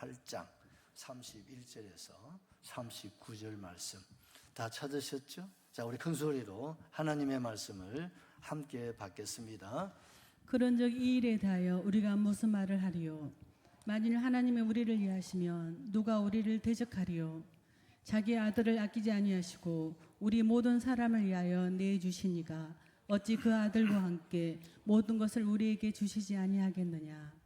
8장 31절에서 39절 말씀 다 찾으셨죠? 자, 우리 큰 소리로 하나님의 말씀을 함께 받겠습니다. 그런즉 이 일에 대하여 우리가 무슨 말을 하리요? 만일 하나님이 우리를 위하시면 누가 우리를 대적하리요? 자기 아들을 아끼지 아니하시고 우리 모든 사람을 위하여 내주시니가 어찌 그 아들과 함께 모든 것을 우리에게 주시지 아니하겠느냐?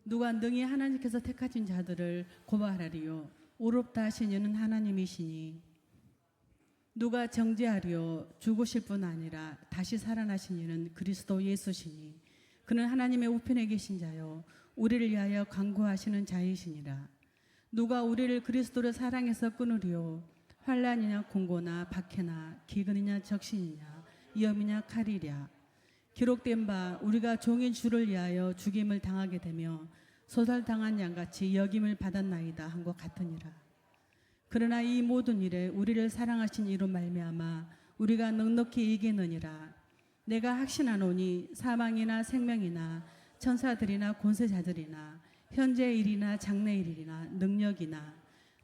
누가 능히 하나님께서 택하신 자들을 고발하리요? 의롭다 하신 이는 하나님이시니 누가 정죄하리요? 죽으실 뿐 아니라 다시 살아나신 이는 그리스도 예수시니 그는 하나님의 우편에 계신 자요 우리를 위하여 간구하시는 자이시니라. 누가 우리를 그리스도를 사랑해서 끊으리요? 환난이냐 공고나 박해나 기근이냐 적신이냐 위험이냐 칼이랴. 기록된 바 우리가 종인 주를 위하여 죽임을 당하게 되며 소살당한 양같이 여김을 받았나이다 한 것 같으니라. 그러나 이 모든 일에 우리를 사랑하신 이로 말미암아 우리가 넉넉히 이기느니라. 내가 확신하노니 사망이나 생명이나 천사들이나 권세자들이나 현재의 일이나 장래의 일이나 능력이나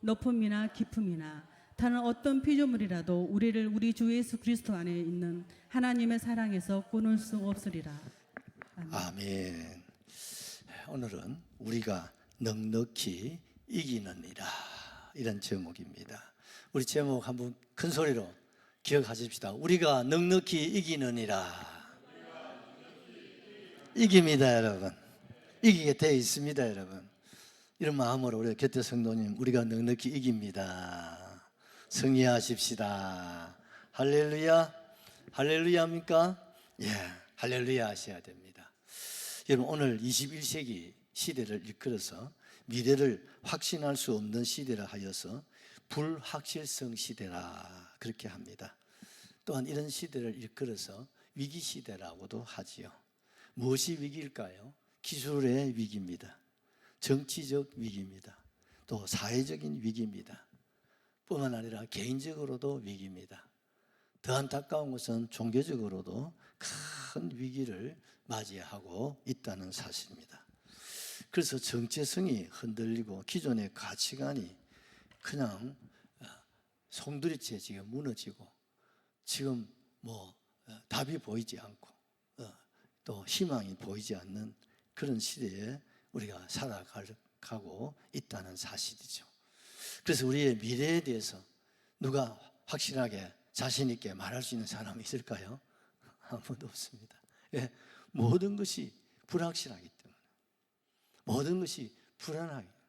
높음이나 깊음이나 다른 어떤 피조물이라도 우리를 우리 주 예수 그리스도 안에 있는 하나님의 사랑에서 끊을 수 없으리라. 아멘. 아멘. 오늘은 우리가 넉넉히 이기느니라, 이런 제목입니다. 우리 제목 한번 큰 소리로 기억하십시다. 우리가 넉넉히 이기느니라. 이깁니다, 여러분. 이기게 되어 있습니다, 여러분. 이런 마음으로 우리 곁에 성도님, 우리가 넉넉히 이깁니다. 승리하십시다. 할렐루야. 할렐루야입니까? 예, 할렐루야 하셔야 됩니다. 여러분, 오늘 21세기 시대를 이끌어서 미래를 확신할 수 없는 시대라 하여서 불확실성 시대라 그렇게 합니다. 또한 이런 시대를 이끌어서 위기 시대라고도 하지요. 무엇이 위기일까요? 기술의 위기입니다. 정치적 위기입니다. 또 사회적인 위기입니다. 뿐만 아니라 개인적으로도 위기입니다. 더 안타까운 것은 종교적으로도 큰 위기를 맞이하고 있다는 사실입니다. 그래서 정체성이 흔들리고 기존의 가치관이 그냥 송두리째 지금 무너지고 지금 답이 보이지 않고 또 희망이 보이지 않는 그런 시대에 우리가 살아가고 있다는 사실이죠. 그래서 우리의 미래에 대해서 누가 확실하게 자신 있게 말할 수 있는 사람이 있을까요? 아무도 없습니다. 예, 모든 것이 불확실하기 때문에, 모든 것이 불안하기 때문에,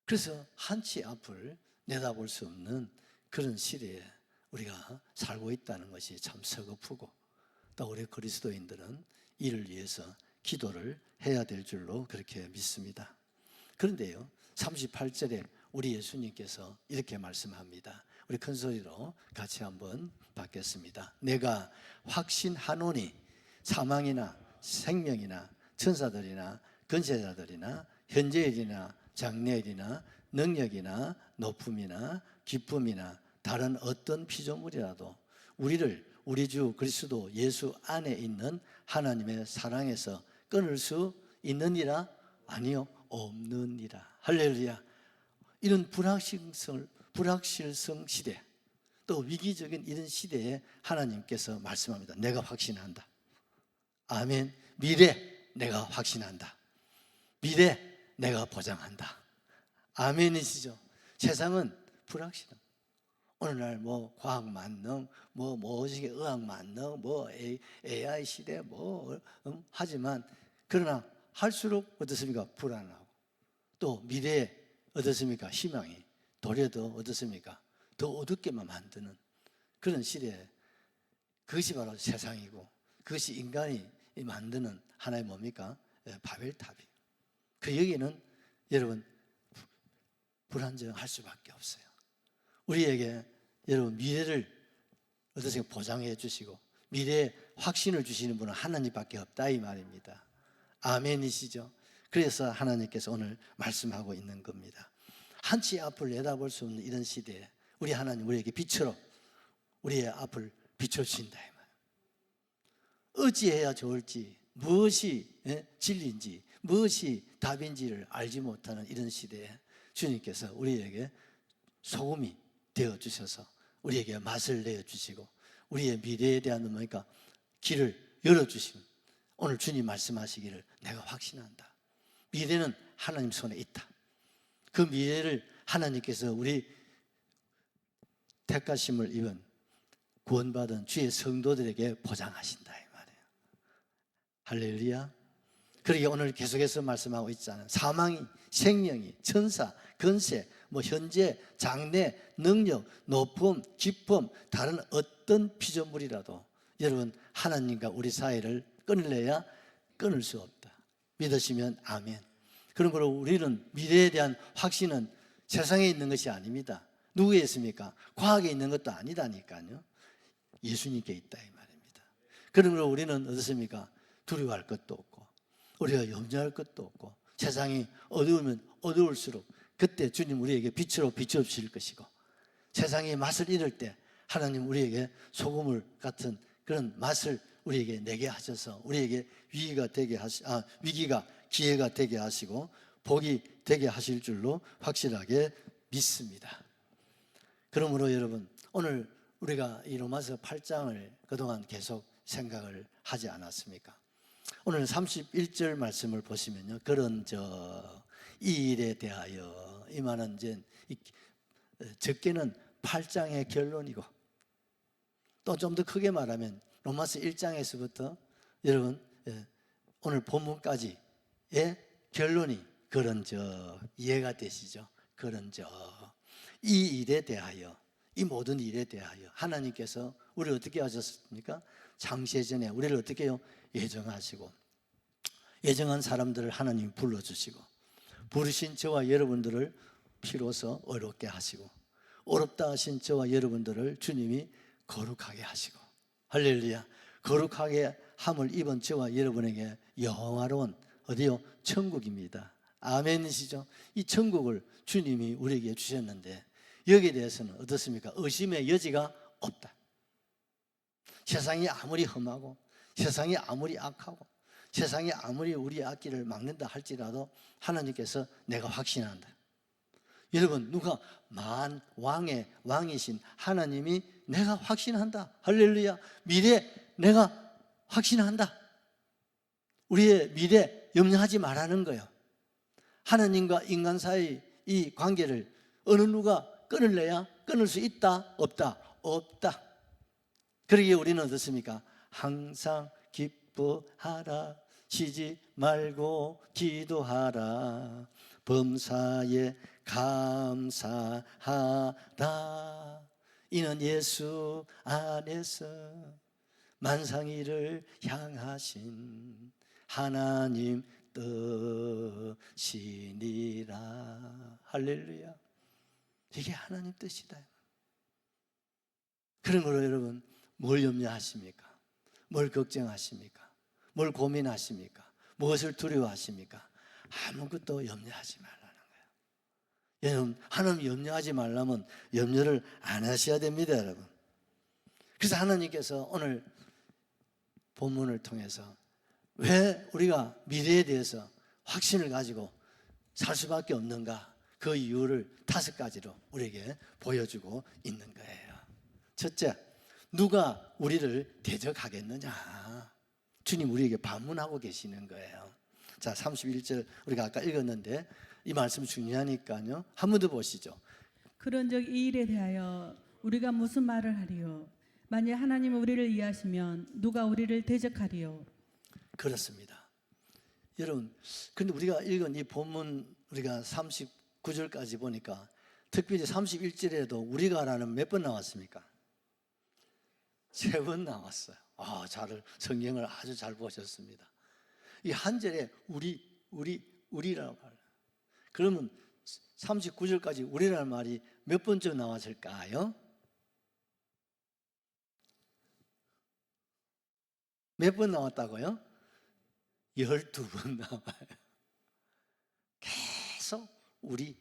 그래서 한치 앞을 내다볼 수 없는 그런 시대에 우리가 살고 있다는 것이 참 서글프고, 또 우리 그리스도인들은 이를 위해서 기도를 해야 될 줄로 그렇게 믿습니다. 그런데요, 38절에 우리 예수님께서 이렇게 말씀합니다. 우리 큰 소리로 같이 한번 받겠습니다. 내가 확신하노니 사망이나 생명이나 천사들이나 권세자들이나 현재일이나 장래일이나 능력이나 높음이나 기쁨이나 다른 어떤 피조물이라도 우리를 우리 주 그리스도 예수 안에 있는 하나님의 사랑에서 끊을 수 있느니라? 아니요, 없느니라. 할렐루야. 이런 불확실성 시대, 또 위기적인 이런 시대에 하나님께서 말씀합니다. 내가 확신한다. 아멘. 미래 내가 확신한다. 미래 내가 보장한다. 아멘이시죠? 세상은 불확실합니다. 오늘날 과학 만능, 무엇이게 의학 만능, AI 시대 하지만 그러나 할수록 어떻습니까? 불안하고 또 미래에 어떻습니까? 희망이 도래도 어떻습니까? 더 어둡게만 만드는 그런 시대에 그것이 바로 세상이고 그것이 인간이 만드는 하나의 뭡니까? 바벨탑이에요. 그 여기는 여러분 불안정할 수밖에 없어요. 우리에게 여러분 미래를 어떻습니까? 보장해 주시고 미래에 확신을 주시는 분은 하나님밖에 없다 이 말입니다. 아멘이시죠? 그래서 하나님께서 오늘 말씀하고 있는 겁니다. 한치 앞을 내다볼 수 없는 이런 시대에 우리 하나님 우리에게 빛으로 우리의 앞을 비춰주신다 이 말이에요. 어찌해야 좋을지, 무엇이 진리인지, 무엇이 답인지를 알지 못하는 이런 시대에 주님께서 우리에게 소금이 되어 주셔서 우리에게 맛을 내어 주시고 우리의 미래에 대한 뭐니까 길을 열어 주심. 오늘 주님 말씀하시기를 내가 확신한다. 미래는 하나님 손에 있다. 그 미래를 하나님께서 우리 택하심을 입은 구원받은 주의 성도들에게 보장하신다 이 말이에요. 할렐루야. 그러게 오늘 계속해서 말씀하고 있잖아요. 사망이, 생명이, 천사, 권세, 현재, 장래, 능력, 높음, 깊음, 다른 어떤 피조물이라도 여러분 하나님과 우리 사이를 끊으려야 끊을 수 없다. 믿으시면 아멘. 그런 거로 우리는 미래에 대한 확신은 세상에 있는 것이 아닙니다. 누구에 있습니까? 과학에 있는 것도 아니다니까요. 예수님께 있다 이 말입니다. 그런 거로 우리는 어떻습니까? 두려워할 것도 없고 우리가 염려할 것도 없고 세상이 어두우면 어두울수록 그때 주님 우리에게 빛으로 비춰주실 것이고 세상이 맛을 잃을 때 하나님 우리에게 소금을 같은 그런 맛을 우리에게 내게 하셔서 우리에게 위기가 기회가 되게 하시고 복이 되게 하실 줄로 확실하게 믿습니다. 그러므로 여러분 오늘 우리가 이 로마서 8장을 그동안 계속 생각을 하지 않았습니까? 오늘 31절 말씀을 보시면요. 그런 이 일에 대하여 이 말은 이제 적게는 8장의 결론이고 또 좀 더 크게 말하면 로마서 1장에서부터 여러분 오늘 본문까지의 결론이 그런 이해가 되시죠? 그런 이 일에 대하여 이 모든 일에 대하여 하나님께서 우리를 어떻게 하셨습니까? 창세전에 우리를 어떻게 해요? 예정하시고 예정한 사람들을 하나님이 불러주시고 부르신 저와 여러분들을 피로써 어렵게 하시고 어렵다 하신 저와 여러분들을 주님이 거룩하게 하시고 할렐루야. 거룩하게 함을 입은 저와 여러분에게 영화로운 어디요? 천국입니다. 아멘이시죠? 이 천국을 주님이 우리에게 주셨는데 여기에 대해서는 어떻습니까? 의심의 여지가 없다. 세상이 아무리 험하고 세상이 아무리 악하고 세상이 아무리 우리의 앞길을 막는다 할지라도 하나님께서 내가 확신한다. 여러분 누가 만왕의 왕이신 하나님이 내가 확신한다. 할렐루야. 미래 내가 확신한다. 우리의 미래 염려하지 말라는 거예요. 하나님과 인간 사이 이 관계를 어느 누가 끊을래야 끊을 수 있다? 없다? 없다. 그러기에 우리는 어떻습니까? 항상 기뻐하라. 쉬지 말고 기도하라. 범사에 감사하라. 이는 예수 안에서 만상이를 향하신 하나님 뜻이니라. 할렐루야. 이게 하나님 뜻이다. 그런 거로 여러분 뭘 염려하십니까? 뭘 걱정하십니까? 뭘 고민하십니까? 무엇을 두려워하십니까? 아무것도 염려하지 말라는 거예요. 여러분 하나님 염려하지 말라면 염려를 안 하셔야 됩니다, 여러분. 그래서 하나님께서 오늘 본문을 통해서 왜 우리가 미래에 대해서 확신을 가지고 살 수밖에 없는가? 그 이유를 5가지로 우리에게 보여주고 있는 거예요. 첫째, 누가 우리를 대적하겠느냐? 주님 우리에게 반문하고 계시는 거예요. 자, 31절 우리가 아까 읽었는데 이 말씀 중요하니까요. 한 번 더 보시죠. 그런즉 이 일에 대하여 우리가 무슨 말을 하리요? 만일 하나님이 우리를 이해하시면 누가 우리를 대적하리요? 그렇습니다. 여러분, 근데 우리가 읽은 이 본문 우리가 39절까지 보니까 특별히 31절에도 우리가라는 몇 번 나왔습니까? 3번 나왔어요. 성경을 아주 잘 보셨습니다. 이 한 절에 우리라고 말해요. 그러면 39절까지 우리라는 말이 몇 번쯤 나왔을까요? 몇 번 나왔다고요? 12번 나와요. 계속 우리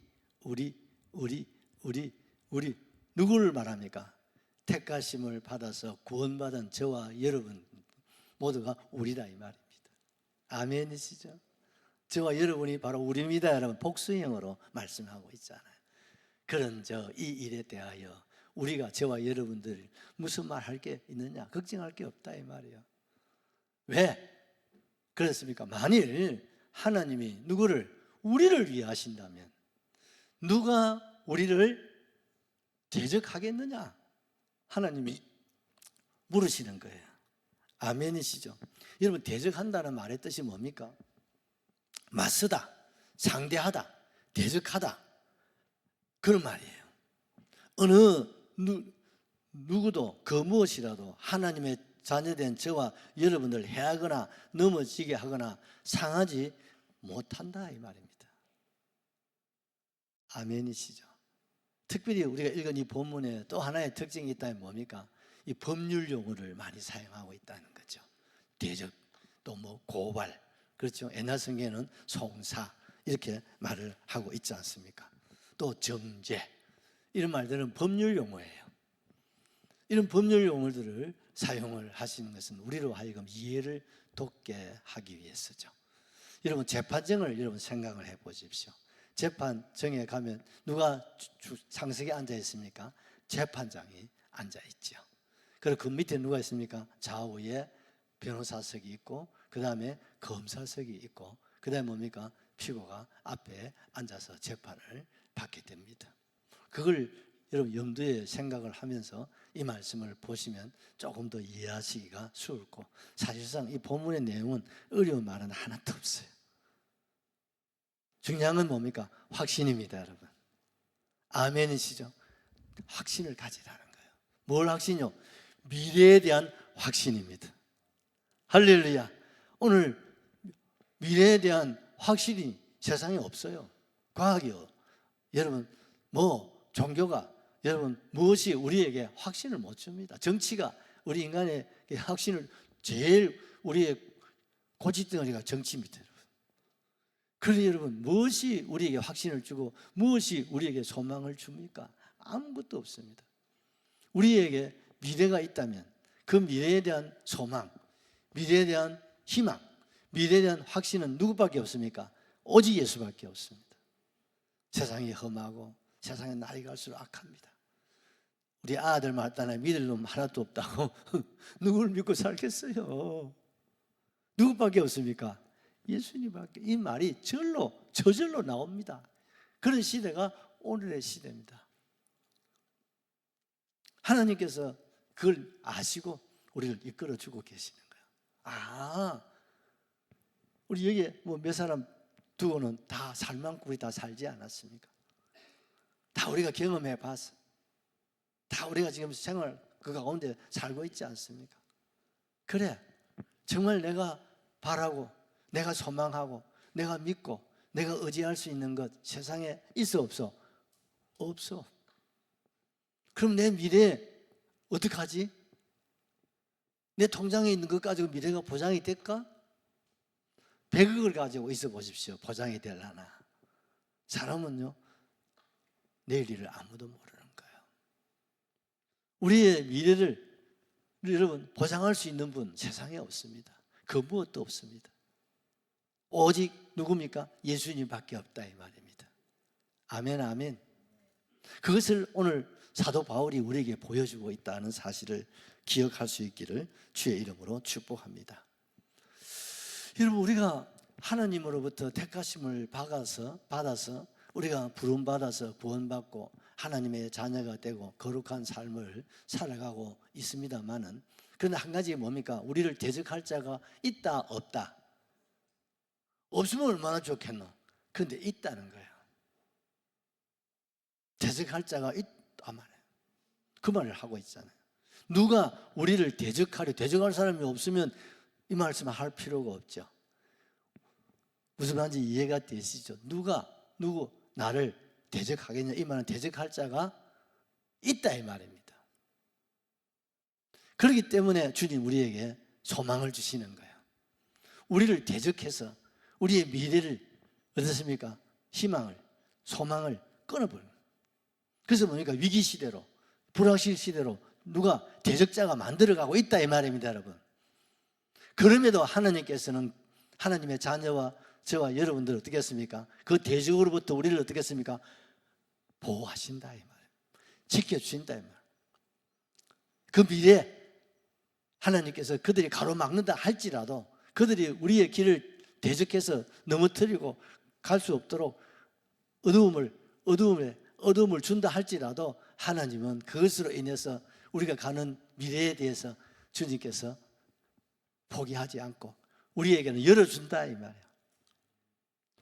누구를 말합니까? 택하심을 받아서 구원받은 저와 여러분 모두가 우리다 이 말입니다. 아멘이시죠? 저와 여러분이 바로 우리입니다. 여러분 복수형으로 말씀하고 있잖아요. 그런 이 일에 대하여 우리가 저와 여러분들 무슨 말 할 게 있느냐? 걱정할 게 없다 이 말이에요. 왜 그렇습니까? 만일 하나님이 우리를 위해 하신다면 누가 우리를 대적하겠느냐? 하나님이 물으시는 거예요. 아멘이시죠? 여러분, 대적한다는 말의 뜻이 뭡니까? 맞서다, 상대하다, 대적하다, 그런 말이에요. 어느 누구도 그 무엇이라도 하나님의 자녀된 저와 여러분들 해하거나 넘어지게 하거나 상하지 못한다 이 말입니다. 아멘이시죠? 특별히 우리가 읽은 이 본문에 또 하나의 특징이 있다면 뭡니까? 이 법률 용어를 많이 사용하고 있다는 거죠. 대적, 또 고발, 그렇죠? 옛날 성경에는 송사 이렇게 말을 하고 있지 않습니까? 또 정죄, 이런 말들은 법률 용어예요. 이런 법률 용어들을 사용을 하시는 것은 우리로 하여금 이해를 돕게 하기 위해서죠. 여러분, 재판정을 여러분 생각을 해보십시오. 재판정에 가면 누가 상석에 앉아 있습니까? 재판장이 앉아 있죠. 그리고 그 밑에 누가 있습니까? 좌우에 변호사석이 있고, 그 다음에 검사석이 있고, 그 다음에 뭡니까? 피고가 앞에 앉아서 재판을 받게 됩니다. 그걸 여러분 염두에 생각을 하면서 이 말씀을 보시면 조금 더 이해하시기가 쉬울고, 사실상 이 본문의 내용은 어려운 말은 하나도 없어요. 중요한 건 뭡니까? 확신입니다, 여러분. 아멘이시죠? 확신을 가지라는 거예요. 뭘 확신이요? 미래에 대한 확신입니다. 할렐루야. 오늘 미래에 대한 확신이 세상에 없어요. 과학이요. 여러분, 종교가 여러분 무엇이 우리에게 확신을 못 줍니다. 정치가 우리 인간의 확신을 제일 우리의 고집덩어리가 정치입니다. 그러니 여러분, 무엇이 우리에게 확신을 주고 무엇이 우리에게 소망을 줍니까? 아무것도 없습니다. 우리에게 미래가 있다면 그 미래에 대한 소망, 미래에 대한 희망, 미래에 대한 확신은 누구밖에 없습니까? 오직 예수밖에 없습니다. 세상이 험하고 세상에 날이 갈수록 악합니다. 우리 아들 말단에 믿을 놈 하나도 없다고 누구를 믿고 살겠어요? 누구밖에 없습니까? 예수님밖에. 이 말이 저절로 나옵니다. 그런 시대가 오늘의 시대입니다. 하나님께서 그걸 아시고 우리를 이끌어주고 계시는 거예요. 우리 여기에 몇 사람 두고는 다 살만큼 우리 다 살지 않았습니까? 다 우리가 경험해 봐서, 다 우리가 지금 생활 그 가운데 살고 있지 않습니까? 그래, 정말 내가 바라고, 내가 소망하고, 내가 믿고, 내가 의지할 수 있는 것 세상에 있어 없어? 없어. 그럼 내 미래 어떡하지? 내 통장에 있는 것 가지고 미래가 보장이 될까? 100억을 가지고 있어 보십시오. 보장이 되려나? 사람은요, 내일 일을 아무도 모르는 거예요. 우리의 미래를 여러분 보장할 수 있는 분 세상에 없습니다. 그 무엇도 없습니다. 오직 누굽니까? 예수님밖에 없다 이 말입니다. 아멘, 아멘. 그것을 오늘 사도 바울이 우리에게 보여주고 있다는 사실을 기억할 수 있기를 주의 이름으로 축복합니다. 여러분, 우리가 하나님으로부터 택하심을 받아서 우리가 부름받아서 구원받고 하나님의 자녀가 되고 거룩한 삶을 살아가고 있습니다만은, 그런데 한 가지 뭡니까? 우리를 대적할 자가 있다 없다? 없으면 얼마나 좋겠노? 그런데 있다는 거예요. 대적할 자가 있다 말이에요. 그 말을 하고 있잖아요. 누가 우리를 대적할 사람이 없으면 이 말씀을 할 필요가 없죠. 무슨 말인지 이해가 되시죠? 누구 나를 대적하겠냐? 이 말은 대적할 자가 있다 이 말입니다. 그렇기 때문에 주님 우리에게 소망을 주시는 거예요. 우리를 대적해서 우리의 미래를 어떻습니까? 희망을, 소망을 끊어버려요. 그래서 뭡니까? 위기 시대로, 불확실 시대로 누가 대적자가 만들어가고 있다 이 말입니다, 여러분. 그럼에도 하나님께서는 하나님의 자녀와 저와 여러분들 어떻게 했습니까? 그 대적으로부터 우리를 어떻게 했습니까? 보호하신다 이 말이에요. 지켜주신다 이 말이에요. 그 미래 하나님께서 그들이 가로막는다 할지라도 그들이 우리의 길을 대적해서 넘어뜨리고 갈 수 없도록 어두움을 준다 할지라도 하나님은 그것으로 인해서 우리가 가는 미래에 대해서 주님께서 포기하지 않고 우리에게는 열어준다 이 말이에요.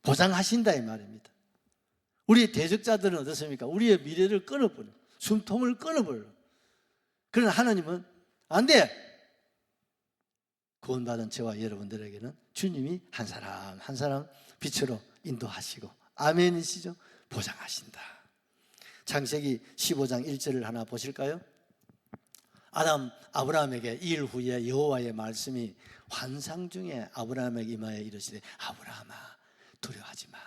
보장하신다 이 말입니다. 우리의 대적자들은 어떻습니까? 우리의 미래를 끊어버려, 숨통을 끊어버려. 그러나 하나님은 안 돼. 구원받은 저와 여러분들에게는 주님이 한 사람 한 사람 빛으로 인도하시고 아멘이시죠? 보장하신다. 창세기 15장 1절을 하나 보실까요? 아브라함에게 2일 후에 여호와의 말씀이 환상 중에 아브라함에게 임하여 이르시되 아브라함아 두려워하지 마.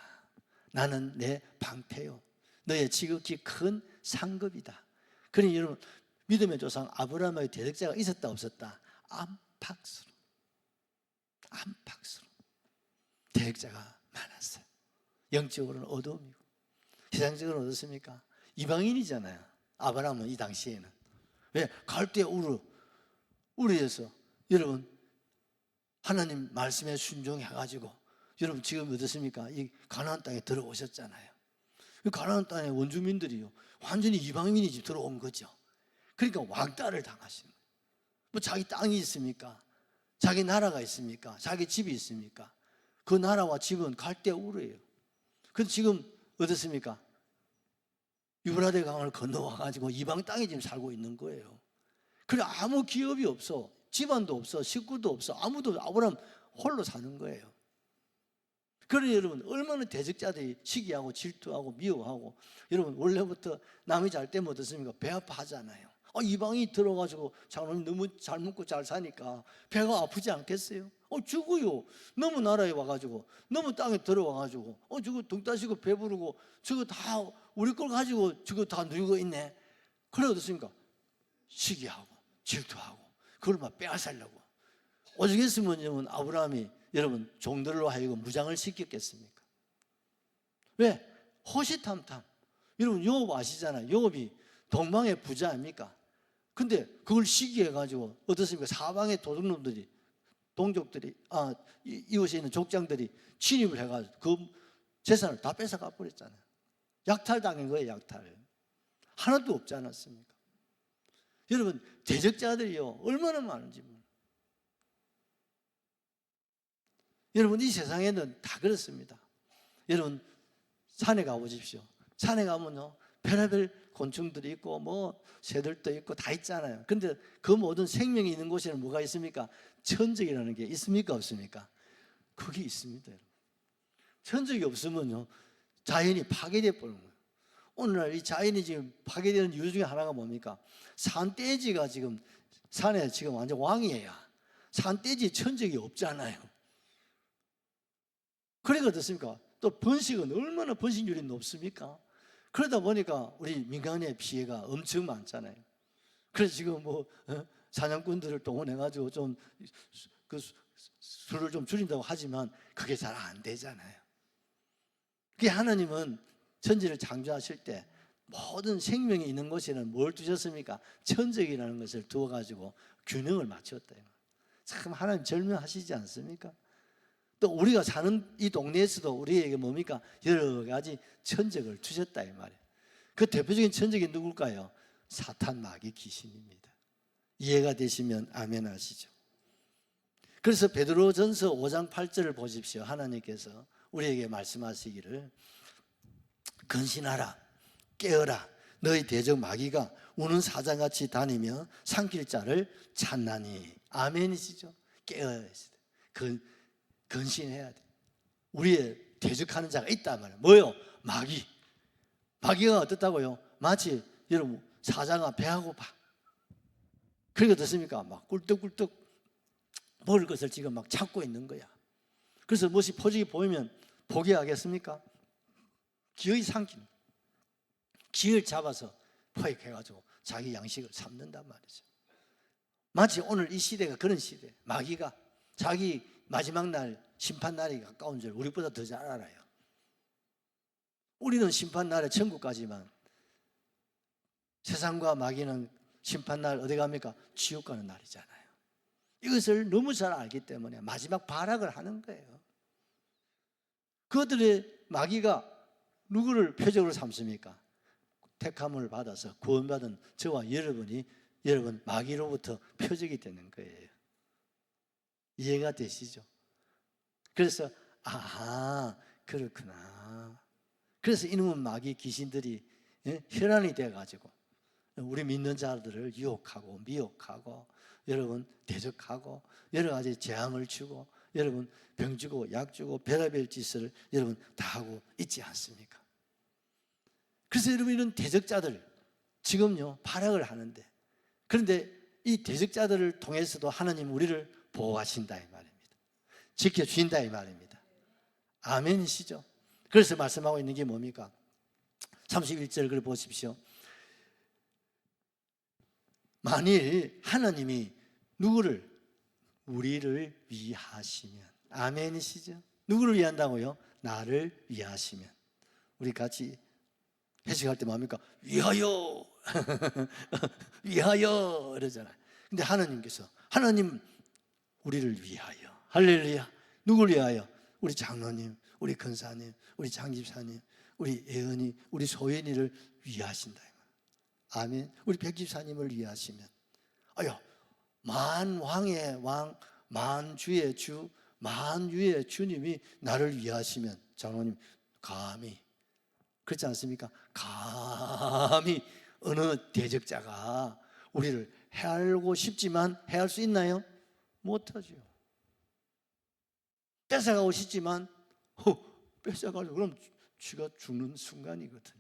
나는 내 방패요 너의 지극히 큰 상급이다. 그러니 여러분 믿음의 조상 아브라함의 대적자가 있었다 없었다? 안팎으로 대적자가 많았어요. 영적으로는 어두움이고 세상적으로는 어떻습니까? 이방인이잖아요. 아브라함은 이 당시에는 왜? 갈대 우르에서 여러분 하나님 말씀에 순종해가지고 여러분 지금 어떻습니까? 이 가나안 땅에 들어오셨잖아요. 이 가나안 땅의 원주민들이요 완전히 이방인이 집 들어온 거죠. 그러니까 왕따를 당하시는 거예요. 뭐 자기 땅이 있습니까? 자기 나라가 있습니까? 자기 집이 있습니까? 그 나라와 집은 갈대 우르예요. 그래서 지금 어떻습니까? 유브라데 강을 건너와가지고 이방 땅에 지금 살고 있는 거예요. 그래 아무 기업이 없어, 집안도 없어, 식구도 없어, 아무도 아브라함 홀로 사는 거예요. 그러니 여러분 얼마나 대적자들이 시기하고 질투하고 미워하고 여러분 원래부터 남이 잘 때면 어떻습니까? 배 아파하잖아요. 이방이 들어가지고 장로님 너무 잘 먹고 잘 사니까 배가 아프지 않겠어요? 죽어요. 너무 나라에 와가지고 너무 땅에 들어와가지고 저거 등 따시고 배부르고 저거 다 우리 걸 가지고 저거 다 누리고 있네. 그래 어떻습니까? 시기하고 질투하고 그걸 막 빼앗으려고. 오죽했으면 여러분 아브라함이 여러분 종들로 하여금 무장을 시켰겠습니까? 왜? 호시탐탐. 여러분 요업 아시잖아요. 요업이 동방의 부자 아닙니까? 근데 그걸 시기해가지고 어떻습니까? 사방의 도둑놈들이 동족들이 이웃에 있는 족장들이 침입을 해가지고 그 재산을 다 뺏어가 버렸잖아요. 약탈당한 거예요. 약탈. 하나도 없지 않았습니까? 여러분 대적자들이요 얼마나 많은지 몰라요. 여러분 이 세상에는 다 그렇습니다. 여러분 산에 가보십시오. 산에 가면요 별의별 곤충들이 있고 뭐 새들도 있고 다 있잖아요. 근데 그 모든 생명이 있는 곳에는 뭐가 있습니까? 천적이라는 게 있습니까 없습니까? 그게 있습니다. 여러분. 천적이 없으면요 자연이 파괴되어 버리는 거예요. 오늘날 이 자연이 지금 파괴되는 이유 중에 하나가 뭡니까? 산돼지가 지금 산에 지금 완전 왕이에요. 산돼지 천적이 없잖아요. 그러니까 어떻습니까? 또 번식은 얼마나 번식률이 높습니까? 그러다 보니까 우리 민간의 피해가 엄청 많잖아요. 그래서 지금 사냥꾼들을 동원해가지고 좀 그 수를 좀 줄인다고 하지만 그게 잘 안 되잖아요. 그게 하나님은 천지를 창조하실 때 모든 생명이 있는 곳에는 뭘 두셨습니까? 천적이라는 것을 두어가지고 균형을 맞췄다. 참 하나님 절묘하시지 않습니까? 또 우리가 사는 이 동네에서도 우리에게 뭡니까? 여러 가지 천적을 주셨다 이 말이에요. 그 대표적인 천적이 누굴까요? 사탄, 마귀, 귀신입니다. 이해가 되시면 아멘 하시죠. 그래서 베드로전서 5장 8절을 보십시오. 하나님께서 우리에게 말씀하시기를 근신하라 깨어라 너희 대적 마귀가 우는 사자같이 다니며 삼킬 자를 찾나니 아멘이시죠. 깨어야 돼. 근신해야 돼. 우리의 대적하는 자가 있단 말이에요. 뭐요? 마귀가 어떻다고요? 마치 여러분 사자가 배가 고파. 그러니까 어떻습니까? 막 꿀떡꿀떡 먹을 것을 지금 막 찾고 있는 거야. 그래서 무엇이 포식이 보이면 포기하겠습니까? 기어이 삼키는 기를 잡아서 포획해가지고 자기 양식을 삼는단 말이죠. 마치 오늘 이 시대가 그런 시대. 마귀가 자기 마지막 날 심판날이 가까운 줄 우리보다 더 잘 알아요. 우리는 심판날에 천국 가지만 세상과 마귀는 심판날 어디 갑니까? 지옥 가는 날이잖아요. 이것을 너무 잘 알기 때문에 마지막 발악을 하는 거예요. 그들의 마귀가 누구를 표적으로 삼습니까? 택함을 받아서 구원받은 저와 여러분이 여러분 마귀로부터 표적이 되는 거예요. 이해가 되시죠? 그래서 아하 그렇구나. 그래서 이놈은 마귀 귀신들이 혈안이 돼가지고 우리 믿는 자들을 유혹하고 미혹하고 여러분 대적하고 여러 가지 재앙을 주고 여러분 병 주고 약 주고 별의별 짓을 여러분 다 하고 있지 않습니까? 그래서 여러분 이런 대적자들 지금요 발악을 하는데 그런데 이 대적자들을 통해서도 하나님 우리를 보호하신다 이 말입니다. 지켜주신다 이 말입니다. 아멘이시죠? 그래서 말씀하고 있는 게 뭡니까? 31절 그걸 보십시오. 만일 하나님이 누구를? 우리를 위하시면. 아멘이시죠? 누구를 위한다고요? 나를 위하시면. 우리 같이 해석할 때 뭡니까? 위하여 위하여 이러잖아요. 근데 하나님께서 하나님 우리를 위하여. 할렐루야. 누구를 위하여? 우리 장로님, 우리 근사님, 우리 장집사님, 우리 예언이, 우리 소연이를 위하신다. 아멘. 우리 백집사님을 위하시면 아유 만왕의 왕, 만주의 주, 만유의 주님이 나를 위하시면 장로님 감히 그렇지 않습니까? 감히 어느 대적자가 우리를 해하고 싶지만 해할 수 있나요? 못하죠. 뺏어가고 싶지만 뺏어가고 그럼 쥐가 죽는 순간이거든요.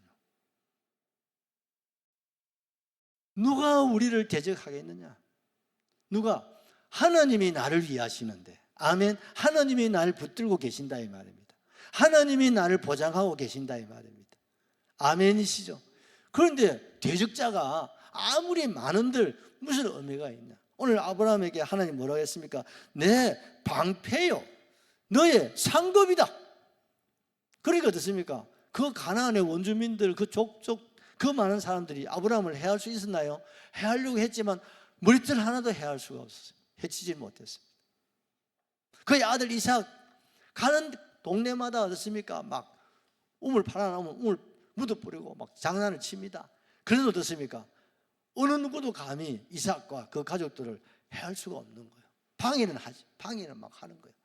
누가 우리를 대적하겠느냐? 누가? 하나님이 나를 위하시는데 아멘. 하나님이 나를 붙들고 계신다 이 말입니다. 하나님이 나를 보장하고 계신다 이 말입니다. 아멘이시죠? 그런데 대적자가 아무리 많은들 무슨 의미가 있냐? 오늘 아브라함에게 하나님 뭐라고 했습니까? 내 방패요 너의 상급이다. 그러니까 어떻습니까? 그 가나안의 원주민들 그 족족 그 많은 사람들이 아브라함을 해할 수 있었나요? 해하려고 했지만 머리털 하나도 해할 수가 없었어요. 해치지 못했습니다. 그의 아들 이삭 가는 동네마다 어떻습니까? 막 우물 팔아나오면 우물 묻어버리고 막 장난을 칩니다. 그래도 어떻습니까? 어느 누구도 감히 이삭과 그 가족들을 해할 수가 없는 거예요. 방해는 하지. 방해는 막 하는 거예요.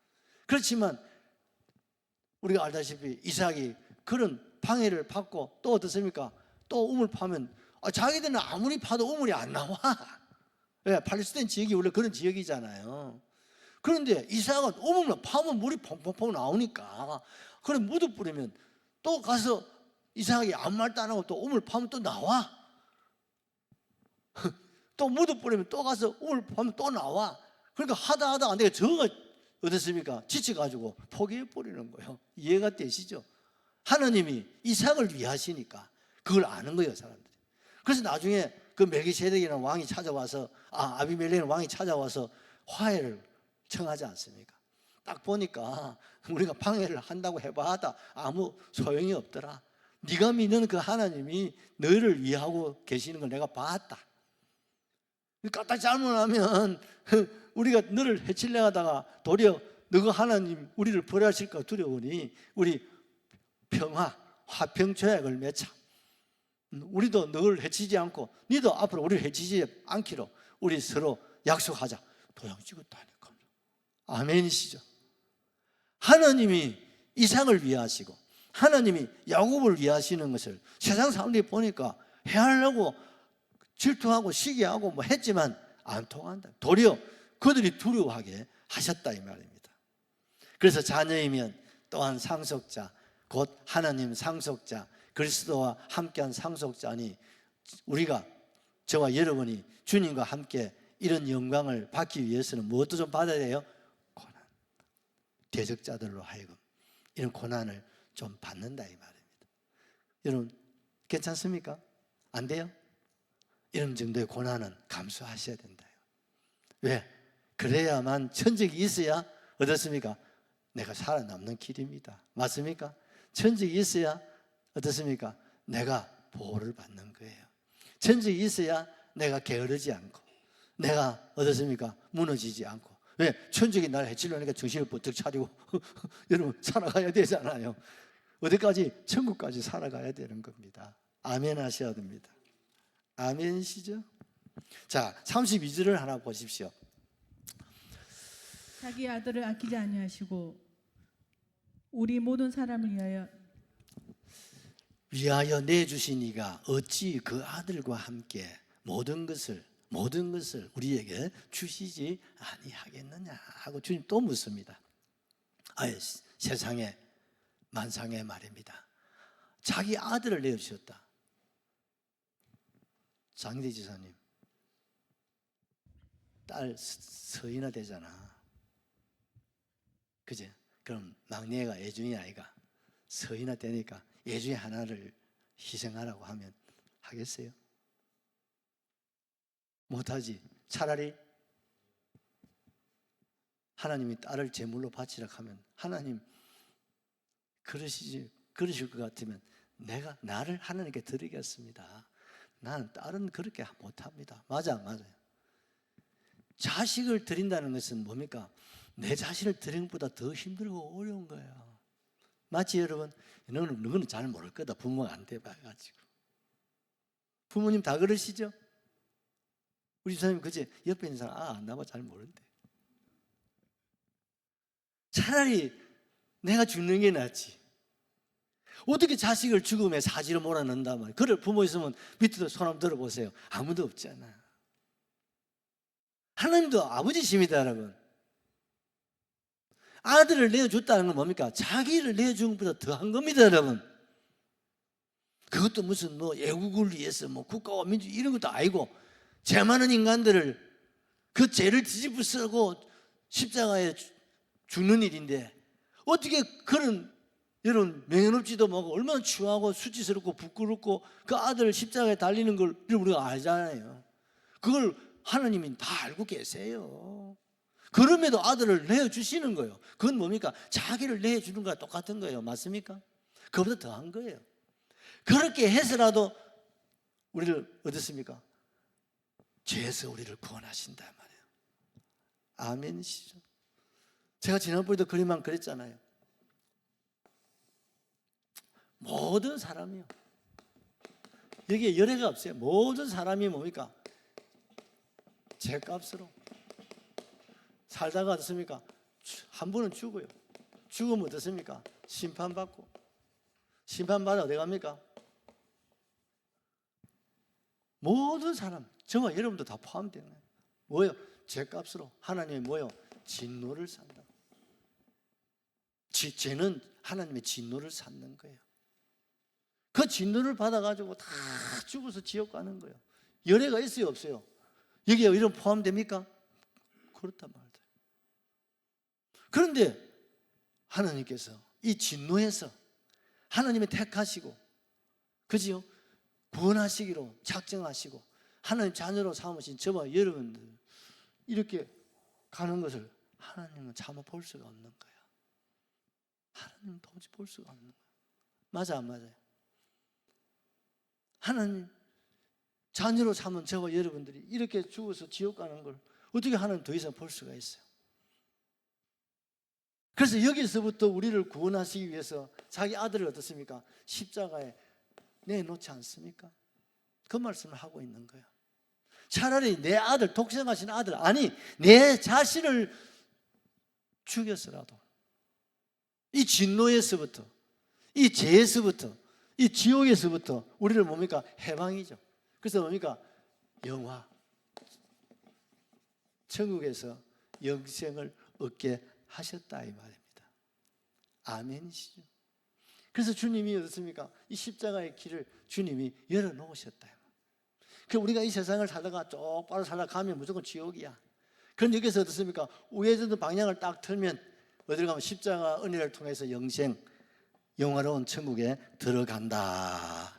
그렇지만 우리가 알다시피 이삭이 그런 방해를 받고 또 어떻습니까? 또 우물 파면 자기들은 아무리 파도 우물이 안 나와. 왜? 팔레스타인 지역이 원래 그런 지역이잖아요. 그런데 이삭은 우물만 파면 물이 펑펑펑 나오니까 그럼 묻어버리면 또 가서 이삭이 아무 말도 안 하고 또 우물 파면 또 나와. 또 묻어버리면 또 가서 우물 파면 또 나와. 그러니까 하다 안 되게 저가 어떻습니까? 지쳐가지고 포기해버리는 거예요. 이해가 되시죠? 하나님이 이삭을 위하시니까 그걸 아는 거예요, 사람들이. 그래서 나중에 그 멜기세덱이라는 왕이 찾아와서 아비멜렉이라는 왕이 찾아와서 화해를 청하지 않습니까? 딱 보니까 우리가 방해를 한다고 해봐도 아무 소용이 없더라. 네가 믿는 그 하나님이 너를 위하고 계시는 걸 내가 봤다. 까딱 잘못하면 우리가 너를 해치려 하다가 도리어 너가 하나님 우리를 벌하실까 두려우니 우리 평화, 화평조약을 맺자. 우리도 너를 해치지 않고 너도 앞으로 우리를 해치지 않기로 우리 서로 약속하자. 도장 찍었다니까. 아멘이시죠? 하나님이 이삭을 위하시고 하나님이 야곱을 위하시는 것을 세상 사람들이 보니까 해하려고 질투하고 시기하고 뭐 했지만 안 통한다. 도리어 그들이 두려워하게 하셨다 이 말입니다. 그래서 자녀이면 또한 상속자 곧 하나님 상속자 그리스도와 함께한 상속자니 우리가 저와 여러분이 주님과 함께 이런 영광을 받기 위해서는 무엇도 좀 받아야 돼요? 고난. 대적자들로 하여금 이런 고난을 좀 받는다 이 말입니다. 여러분 괜찮습니까? 안 돼요? 이런 정도의 고난은 감수하셔야 된다. 왜? 그래야만 천적이 있어야 어떻습니까? 내가 살아남는 길입니다. 맞습니까? 천직이 있어야 어떻습니까? 내가 보호를 받는 거예요. 천직이 있어야 내가 게으르지 않고, 내가 어떻습니까? 무너지지 않고. 왜? 천직이 날 해치려니까 정신을 번쩍 차리고 여러분 살아가야 되잖아요. 어디까지? 천국까지 살아가야 되는 겁니다. 아멘 하셔야 됩니다. 아멘이시죠? 자, 32절을 하나 보십시오. 자기 아들을 아끼지 아니하시고 우리 모든 사람을 위하여 내주신 이가 어찌 그 아들과 함께 모든 것을 우리에게 주시지 아니하겠느냐 하고 주님 또 묻습니다. 아예 세상에 만상의 말입니다. 자기 아들을 내어주셨다. 장대 지사님, 딸 서인아 되잖아. 그제? 그럼 막내가 예준이 아이가 서인아 되니까 예준이 하나를 희생하라고 하면 하겠어요? 못하지. 차라리 하나님이 딸을 제물로 바치라 하면 하나님 그러실 것 같으면 나를 하나님께 드리겠습니다. 나는 딸은 그렇게 못합니다. 맞아요. 자식을 드린다는 것은 뭡니까? 내 자신을 드리는 것보다 더 힘들고 어려운 거예요. 맞지 여러분? 너는 잘 모를 거다. 부모가 안 돼봐가지고. 부모님 다 그러시죠? 우리 집사님 그제 옆에 있는 사람 나봐 잘 모른대. 차라리 내가 죽는 게 낫지. 어떻게 자식을 죽음에 사지로 몰아넣는단 말이에요. 그래 부모 있으면 밑에도 손 한번 들어보세요. 아무도 없잖아. 하나님도 아버지십니다 여러분. 아들을 내어줬다는 건 뭡니까? 자기를 내어준 것보다 더한 겁니다 여러분. 그것도 무슨 애국을 위해서 국가와 민주 이런 것도 아니고 죄 많은 인간들을 그 죄를 뒤집어 쓰고 십자가에 죽는 일인데 어떻게 그런 여러분 명예롭지도 못하고 얼마나 추하고 수치스럽고 부끄럽고 그 아들을 십자가에 달리는 걸 우리가 알잖아요. 그걸 하나님이 다 알고 계세요. 그럼에도 아들을 내어주시는 거예요. 그건 뭡니까? 자기를 내어주는 거와 똑같은 거예요. 맞습니까? 그보다 더한 거예요. 그렇게 해서라도 우리를 어떻습니까? 죄에서 우리를 구원하신단 말이에요. 아멘이시죠? 제가 지난번에도 그림만 그랬잖아요. 모든 사람이요. 여기에 열애가 없어요. 모든 사람이 뭡니까? 죄값으로 살다가 어떻습니까? 한 분은 죽어요. 죽으면 어떻습니까? 심판받고 심판받아 어디 갑니까? 모든 사람, 저와 여러분도 다 포함되는 거예요. 뭐예요? 죄값으로 하나님이 뭐예요? 진노를 산다. 죄는 하나님의 진노를 쌓는 거예요. 그 진노를 받아가지고 다 죽어서 지옥 가는 거예요. 열애가 있어요 없어요? 여기에 이런 포함됩니까? 그렇단 말이에요. 그런데 하나님께서 이 진노에서 하나님이 택하시고 그지요? 구원하시기로 작정하시고 하나님 자녀로 삼으신 저와 여러분들 이렇게 가는 것을 하나님은 차마 볼 수가 없는 거야. 하나님은 도무지 볼 수가 없는 거야. 맞아 안 맞아요? 하나님 자녀로 삼은 저와 여러분들이 이렇게 죽어서 지옥 가는 걸 어떻게 하나님 더 이상 볼 수가 있어요? 그래서 여기서부터 우리를 구원하시기 위해서 자기 아들을 어떻습니까? 십자가에 내놓지 않습니까? 그 말씀을 하고 있는 거예요. 차라리 내 아들, 독생하신 아들, 아니 내 자신을 죽였어라도 이 진노에서부터 이 죄에서부터 이 지옥에서부터 우리를 뭡니까? 해방이죠. 그래서 뭡니까? 영화 천국에서 영생을 얻게 하셨다 이 말입니다. 아멘이시죠. 그래서 주님이 어떻습니까? 이 십자가의 길을 주님이 열어놓으셨다. 그 우리가 이 세상을 살다가 쪽바로 살아가면 무조건 지옥이야. 그런데 여기서 어떻습니까? 우회전 방향을 딱 틀면 어디로 가면 십자가 은혜를 통해서 영생, 영화로운 천국에 들어간다.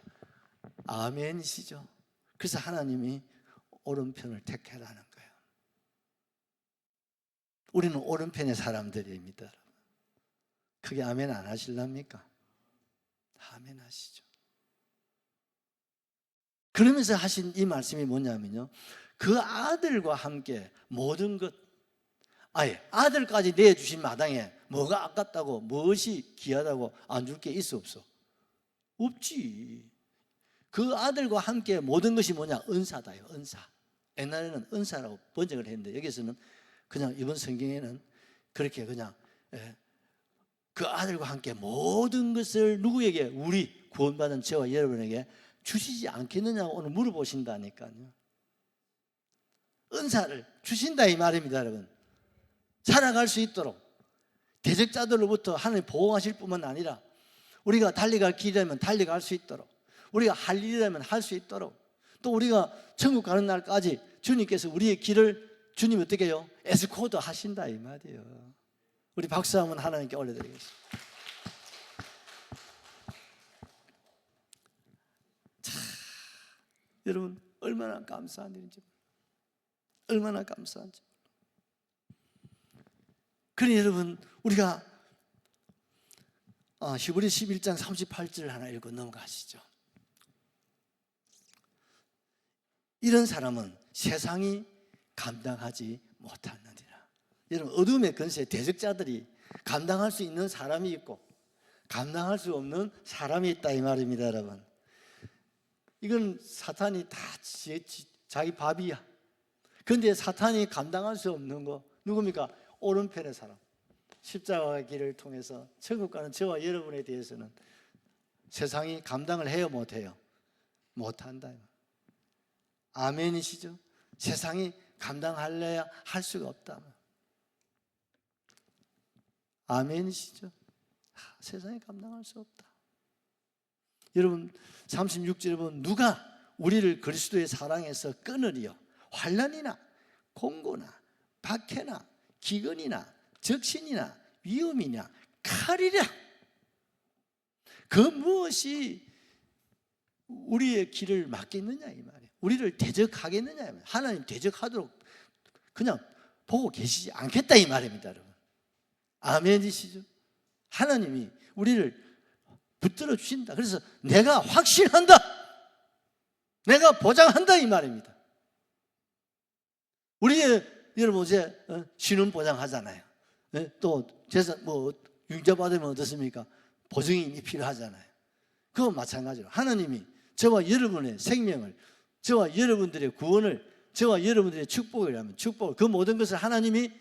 아멘이시죠. 그래서 하나님이 오른편을 택해라는 거예요. 우리는 오른편의 사람들입니다. 크게 아멘 안 하실랍니까? 아멘 하시죠. 그러면서 하신 이 말씀이 뭐냐면요, 그 아들과 함께 모든 것, 아들까지 내주신 마당에 뭐가 아깝다고, 무엇이 귀하다고 안 줄 게 있어 없어? 없지. 그 아들과 함께 모든 것이 뭐냐? 은사다요. 은사. 옛날에는 은사라고 번역을 했는데 여기서는 그냥 이번 성경에는 그렇게 그냥 그 아들과 함께 모든 것을 누구에게? 우리 구원받은 저와 여러분에게 주시지 않겠느냐고 오늘 물어보신다니까요. 은사를 주신다 이 말입니다, 여러분. 살아갈 수 있도록 대적자들로부터 하나님 보호하실 뿐만 아니라 우리가 달려갈 길이라면 달려갈 수 있도록, 우리가 할 일이라면 할 수 있도록, 또 우리가 천국 가는 날까지 주님께서 우리의 길을 주님이 어떻게 해요? 에스코트 하신다 이 말이에요. 우리 박수 한번 하나님께 올려드리겠습니다. 참, 여러분 얼마나 감사한 일인지, 얼마나 감사한지. 그러니 여러분 우리가 히브리 11장 38절 하나 읽고 넘어가시죠. 이런 사람은 세상이 감당하지 못하느니라. 여러분 어둠의 권세 대적자들이 감당할 수 있는 사람이 있고 감당할 수 없는 사람이 있다 이 말입니다, 여러분. 이건 사탄이 다 자기 밥이야. 그런데 사탄이 감당할 수 없는 거 누굽니까? 오른편의 사람, 십자가의 길을 통해서 천국 가는 저와 여러분에 대해서는 세상이 감당을 해요 못해요? 못한다. 아멘이시죠? 세상이 감당할래야 할 수가 없다. 아멘이시죠? 세상이 감당할 수 없다. 여러분 36절에 보면 누가 우리를 그리스도의 사랑에서 끊으리요? 환난이나 공고나 박해나 기근이나 적신이나 위험이냐 칼이랴. 그 무엇이 우리의 길을 막겠느냐 이 말이에요. 우리를 대적하겠느냐 이 말이에요. 하나님 대적하도록 그냥 보고 계시지 않겠다 이 말입니다, 여러분. 아멘이시죠? 하나님이 우리를 붙들어 주신다. 그래서 내가 확신한다, 내가 보장한다 이 말입니다. 우리의 여러분 어제 신원 보장하잖아요. 또 재산 융자 받으면 어떻습니까? 보증인이 필요하잖아요. 그건 마찬가지로 하나님이 저와 여러분의 생명을, 저와 여러분들의 구원을, 저와 여러분들의 축복이라면 축복을, 그 모든 것을 하나님이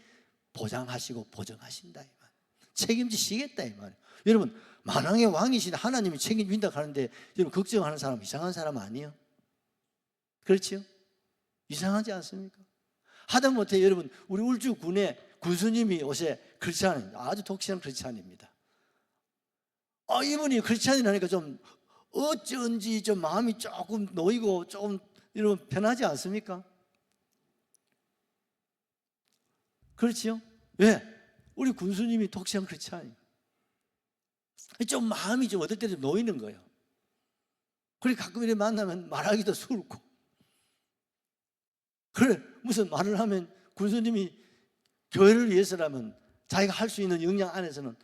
보장하시고 보증하신다 이 말. 책임지시겠다 이 말이에요. 여러분 만왕의 왕이신 하나님이 책임진다 하는데 여러분 걱정하는 사람 이상한 사람 아니에요? 그렇지요? 이상하지 않습니까? 하다못해 여러분 우리 울주군에 군수님이 요새 크리스찬, 아주 독실한 크리스찬입니다. 이분이 크리스찬이라니까 좀 어쩐지 좀 마음이 조금 놓이고 조금 이러면 편하지 않습니까? 그렇지요? 왜? 우리 군수님이 독실한 크리스찬이에요. 좀 마음이 좀 어떨 때 좀 놓이는 거예요. 그래 가끔 이렇게 만나면 말하기도 서럽고, 그래 무슨 말을 하면 군수님이 교회를 위해서라면 자기가 할 수 있는 역량 안에서는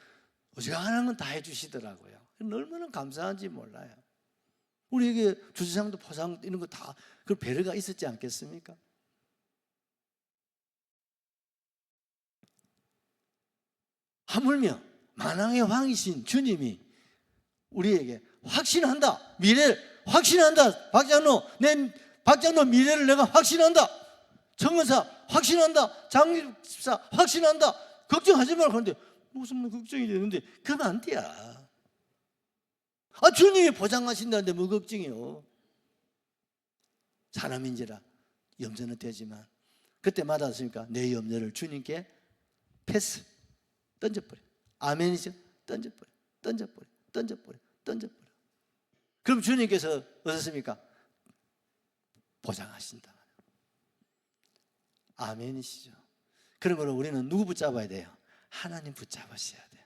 어지간한 건 다 해주시더라고요. 얼마나 감사한지 몰라요. 우리에게 주차장도 포상 이런 거 다 그 배려가 있었지 않겠습니까? 하물며 만왕의 왕이신 주님이 우리에게 확신한다, 미래를 확신한다. 박장로 미래를 내가 확신한다. 정은사 확신한다. 장집사 확신한다. 걱정하지 말고 하는데 무슨 걱정이 되는데 그러면 안 돼요. 주님이 보장하신다는데 뭐 걱정이요. 사람인지라 염려는 되지만 그때마다 어떻습니까? 내 염려를 주님께 패스, 던져버려. 아멘이죠? 던져버려. 그럼 주님께서 어떻습니까? 보장하신다. 아멘이시죠? 그러므로 우리는 누구 붙잡아야 돼요? 하나님 붙잡으셔야 돼요.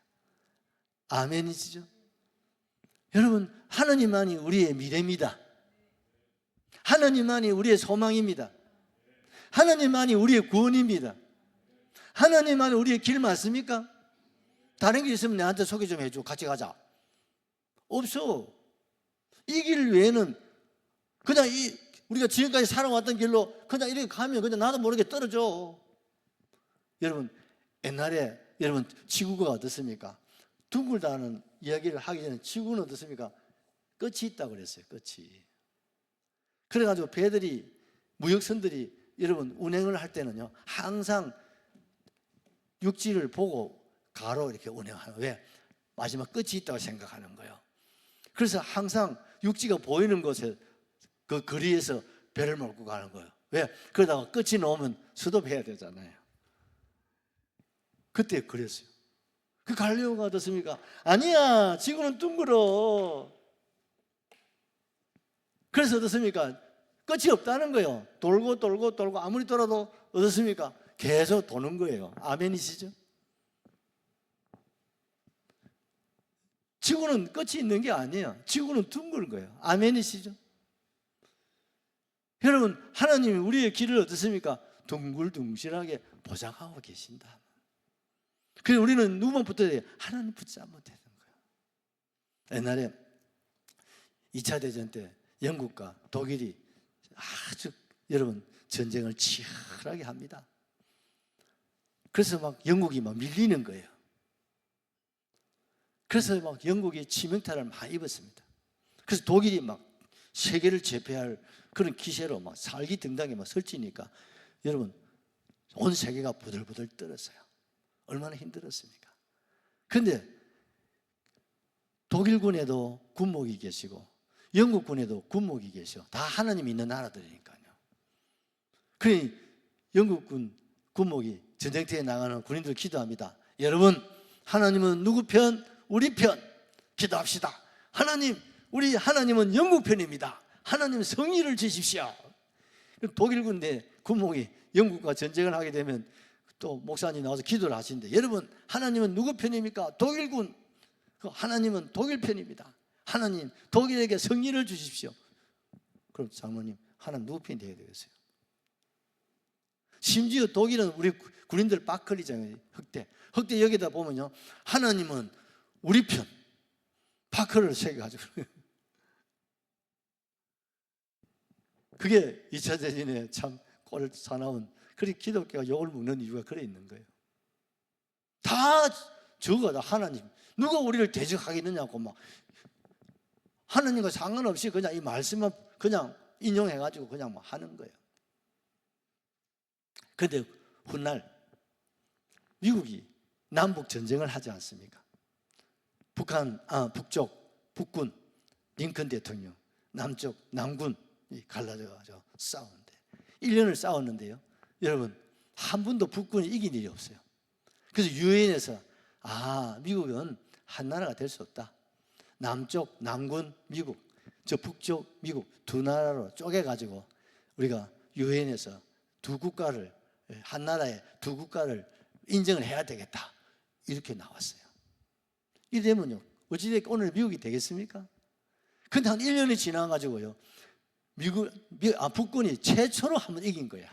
아멘이시죠? 여러분 하나님만이 우리의 미래입니다. 하나님만이 우리의 소망입니다. 하나님만이 우리의 구원입니다. 하나님만이 우리의 길 맞습니까? 다른 길 있으면 내한테 소개 좀 해줘. 같이 가자. 없어. 이 길 외에는 그냥 우리가 지금까지 살아왔던 길로 그냥 이렇게 가면 그냥 나도 모르게 떨어져. 여러분, 옛날에 여러분 지구가 어떻습니까? 둥글다는 이야기를 하기 전에 지구는 어떻습니까? 끝이 있다고 그랬어요. 끝이. 그래가지고 배들이, 무역선들이 여러분 운행을 할 때는요, 항상 육지를 보고 가로 이렇게 운행하는. 왜? 마지막 끝이 있다고 생각하는 거예요. 그래서 항상 육지가 보이는 곳에 그 거리에서 배를 몰고 가는 거예요. 왜? 그러다가 끝이 나오면 스톱해야 되잖아요. 그때 그랬어요. 그 갈릴레오가 어떻습니까? 아니야, 지구는 둥글어. 그래서 어떻습니까? 끝이 없다는 거예요. 돌고 돌고 돌고 아무리 돌아도 어떻습니까? 계속 도는 거예요. 아멘이시죠? 지구는 끝이 있는 게 아니에요. 지구는 둥근 거예요. 아멘이시죠? 여러분, 하나님이 우리의 길을 어떻습니까? 둥글둥실하게 보장하고 계신다. 그래서 우리는 누구만 붙어야 돼요? 하나님 붙잡으면 되는 거예요. 옛날에 2차 대전 때 영국과 독일이 아주 여러분 전쟁을 치열하게 합니다. 그래서 막 영국이 막 밀리는 거예요. 그래서 막 영국이 치명타를 많이 입었습니다. 그래서 독일이 막 세계를 제패할 그런 기세로 막 살기 등당에 막 설치니까 여러분 온 세계가 부들부들 떨었어요. 얼마나 힘들었습니까? 그런데 독일군에도 군목이 계시고 영국군에도 군목이 계시고 다 하나님 있는 나라들이니까요. 그러니 영국군 군목이 전쟁터에 나가는 군인들 기도합니다. 여러분, 하나님은 누구 편? 우리 편. 기도합시다. 하나님, 우리 하나님은 영국 편입니다. 하나님 성의를 주십시오. 독일군 내 군목이 영국과 전쟁을 하게 되면 또 목사님 나와서 기도를 하시는데, 여러분, 하나님은 누구 편입니까? 독일군. 하나님은 독일 편입니다. 하나님, 독일에게 성의를 주십시오. 그럼 장로님, 하나님 누구 편이 되어야 되겠어요? 심지어 독일은 우리 군인들 바클이잖아요. 흑대 여기다 보면요, 하나님은 우리 편. 바클을 새겨가지고 그게 2차 대전에 참 꼴을 사나운, 그래 기독교가 욕을 먹는 이유가 그래 있는 거예요. 다 저거다. 하나님 누가 우리를 대적하겠느냐고 막 하나님과 상관없이 그냥 이 말씀만 그냥 인용해가지고 그냥 뭐 하는 거예요. 그런데 훗날 미국이 남북 전쟁을 하지 않습니까? 북군 링컨 대통령, 남쪽 남군이 갈라져가지고 싸우는데 1년을 싸웠는데요, 여러분 한 번도 북군이 이긴 일이 없어요. 그래서 유엔에서 미국은 한 나라가 될 수 없다. 남쪽 남군 미국, 저 북쪽 미국 두 나라로 쪼개가지고 우리가 유엔에서 두 국가를, 한 나라의 두 국가를 인정을 해야 되겠다. 이렇게 나왔어요. 이러면요, 어찌됐건 오늘 미국이 되겠습니까? 근데 한 1년이 지나가지고요, 북군이 최초로 한 번 이긴 거야.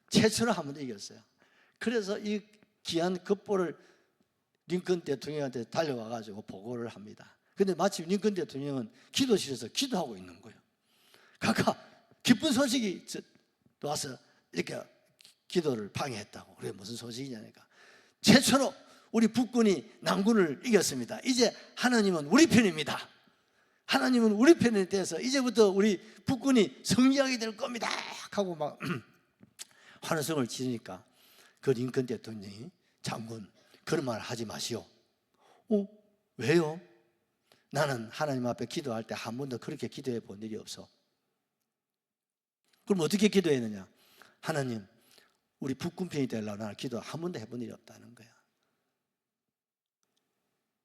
최초로 한 번 이겼어요. 그래서 이 귀한 급보를 링컨 대통령한테 달려와가지고 보고를 합니다. 근데 마침 링컨 대통령은 기도실에서 기도하고 있는 거예요. 각각 기쁜 소식이 와서 이렇게 기도를 방해했다고. 그게 무슨 소식이냐니까, 최초로 우리 북군이 남군을 이겼습니다. 이제 하나님은 우리 편입니다. 하나님은 우리 편에 대해서 이제부터 우리 북군이 승리하게 될 겁니다 하고 막 환호성을 지르니까 그 링컨 대통령이, 장군, 그런 말 하지 마시오. 왜요? 나는 하나님 앞에 기도할 때 한 번도 그렇게 기도해 본 일이 없어. 그럼 어떻게 기도했느냐? 하나님, 우리 북군 편이 되려고 나는 기도 한 번도 해본 일이 없다는 거야.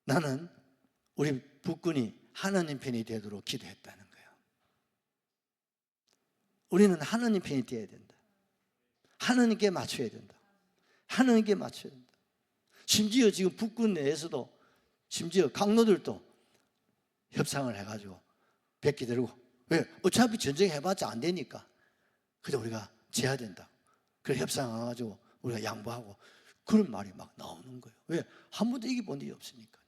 나는 우리 북군이 하나님 편이 되도록 기도했다는 거예요. 우리는 하나님 편이 되어야 된다. 하나님께 맞춰야 된다. 하나님께 맞춰야 된다. 심지어 지금 북군 내에서도, 심지어 강로들도 협상을 해가지고 백기 들고, 왜? 어차피 전쟁 해봤자 안 되니까 그래서 우리가 지어야 된다. 그래 협상해가지고 우리가 양보하고 그런 말이 막 나오는 거예요. 왜? 한 번도 이겨본 일이 없으니까.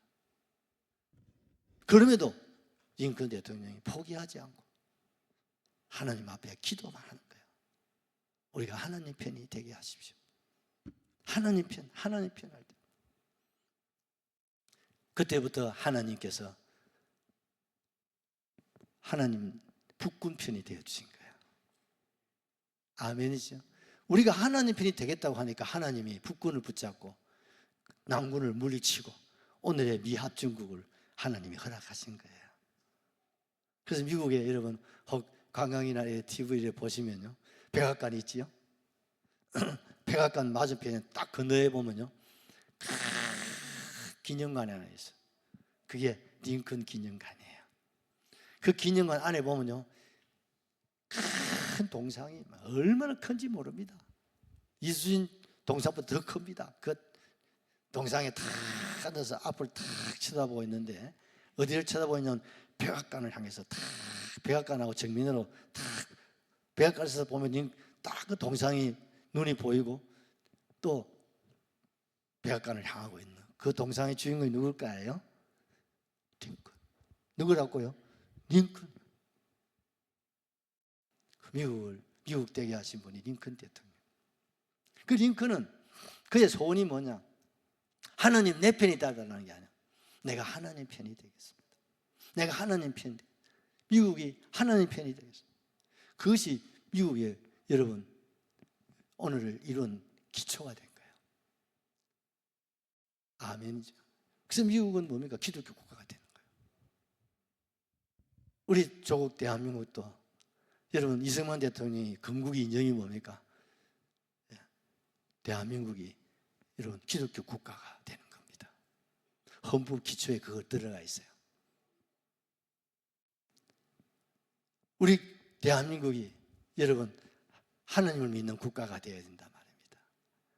그럼에도 링컨 대통령이 포기하지 않고 하나님 앞에 기도만 하는 거예요. 우리가 하나님 편이 되게 하십시오. 하나님 편 할 때. 그때부터 하나님께서 하나님 북군 편이 되어주신 거예요. 아멘이죠. 우리가 하나님 편이 되겠다고 하니까 하나님이 북군을 붙잡고 남군을 물리치고 오늘의 미합중국을 하나님이 허락하신 거예요. 그래서 미국에 여러분 관광이나 TV를 보시면요, 백악관이 있지요. 백악관 맞은편에 딱 건너에 보면요, 기념관이 하나 있어요. 그게 링컨 기념관이에요. 그 기념관 안에 보면요, 큰 동상이 얼마나 큰지 모릅니다. 이수진 동상보다 더 큽니다. 그 동상에 탁 앉아서 앞을 탁 쳐다보고 있는데, 어디를 쳐다보고 있냐면 백악관을 향해서 탁, 백악관하고 정면으로 탁, 백악관에서 보면 딱 그 동상이 눈이 보이고 또 백악관을 향하고 있는 그 동상의 주인공이 누굴까요? 링컨. 누구라고요? 링컨. 미국 되게 하신 분이 링컨 대통령. 그 링컨은 그의 소원이 뭐냐? 하나님 내 편이 되달라는 게 아니야. 내가 하나님 편이 되겠습니다. 내가 하나님 편이 되겠습니다. 미국이 하나님 편이 되겠습니다. 그것이 미국의 여러분 오늘을 이룬 기초가 된 거예요. 아멘이죠. 그래서 미국은 뭡니까? 기독교 국가가 되는 거예요. 우리 조국 대한민국도 여러분 이승만 대통령이 건국의 인정이 뭡니까? 대한민국이 여러분 기독교 국가가 되는 겁니다. 헌법 기초에 그거 들어가 있어요. 우리 대한민국이 여러분 하나님을 믿는 국가가 되어야 된단 말입니다.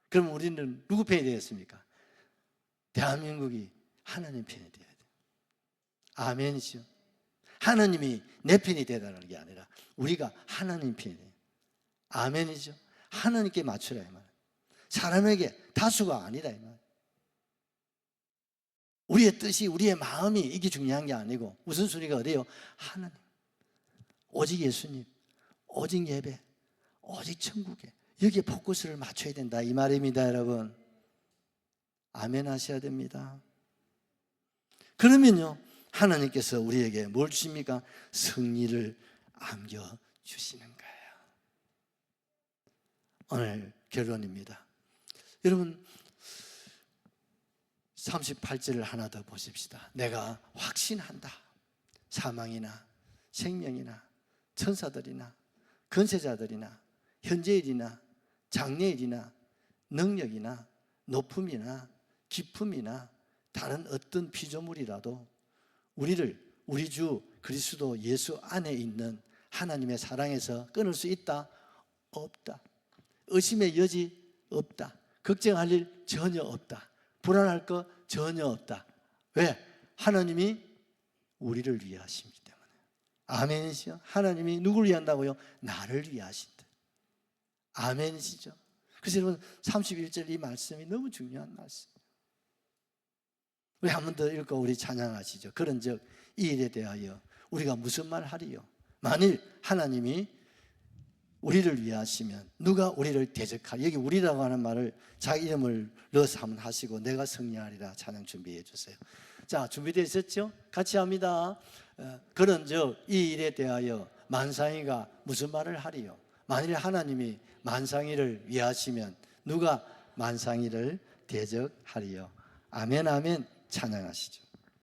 그럼 우리는 누구 편이 되겠습니까? 대한민국이 하나님 편이 되어야 돼요. 아멘이죠. 하나님이 내 편이 되라는 게 아니라 우리가 하나님 편이 돼요. 아멘이죠. 하나님께 맞추라 이 말이에요. 사람에게 다수가 아니라 이 말이에요. 우리의 뜻이, 우리의 마음이 이게 중요한 게 아니고 우선순위가 어디예요? 하나님, 오직 예수님, 오직 예배, 오직 천국에, 여기에 포커스를 맞춰야 된다 이 말입니다. 여러분 아멘 하셔야 됩니다. 그러면요 하나님께서 우리에게 뭘 주십니까? 승리를 안겨주시는 거예요. 오늘 결론입니다. 여러분 38절을 하나 더 보십시다. 내가 확신한다. 사망이나 생명이나 천사들이나 권세자들이나 현재일이나 장래일이나 능력이나 높음이나 깊음이나 다른 어떤 피조물이라도 우리를 우리 주 그리스도 예수 안에 있는 하나님의 사랑에서 끊을 수 있다? 없다. 의심의 여지 없다. 걱정할 일 전혀 없다. 불안할 거 전혀 없다. 왜? 하나님이 우리를 위해 하십니다. 아멘이죠. 하나님이 누구를 위한다고요? 나를 위하신다. 아멘이시죠. 그래서 여러분 31절 이 말씀이 너무 중요한 말씀이에요. 우리 한 번 더 읽고 우리 찬양하시죠. 그런즉 이 일에 대하여 우리가 무슨 말 하리요? 만일 하나님이 우리를 위하시면 누가 우리를 대적하리? 여기 우리라고 하는 말을 자기 이름을 넣어서 한번 하시고 내가 승리하리라 찬양 준비해 주세요. 자, 준비되셨죠? 같이 합니다. 그런즉 이 일에 대하여 만상이가 무슨 말을 하리요? 만일 하나님이 만상이를 위하시면 누가 만상이를 대적하리요? 아멘 아멘 찬양하시죠.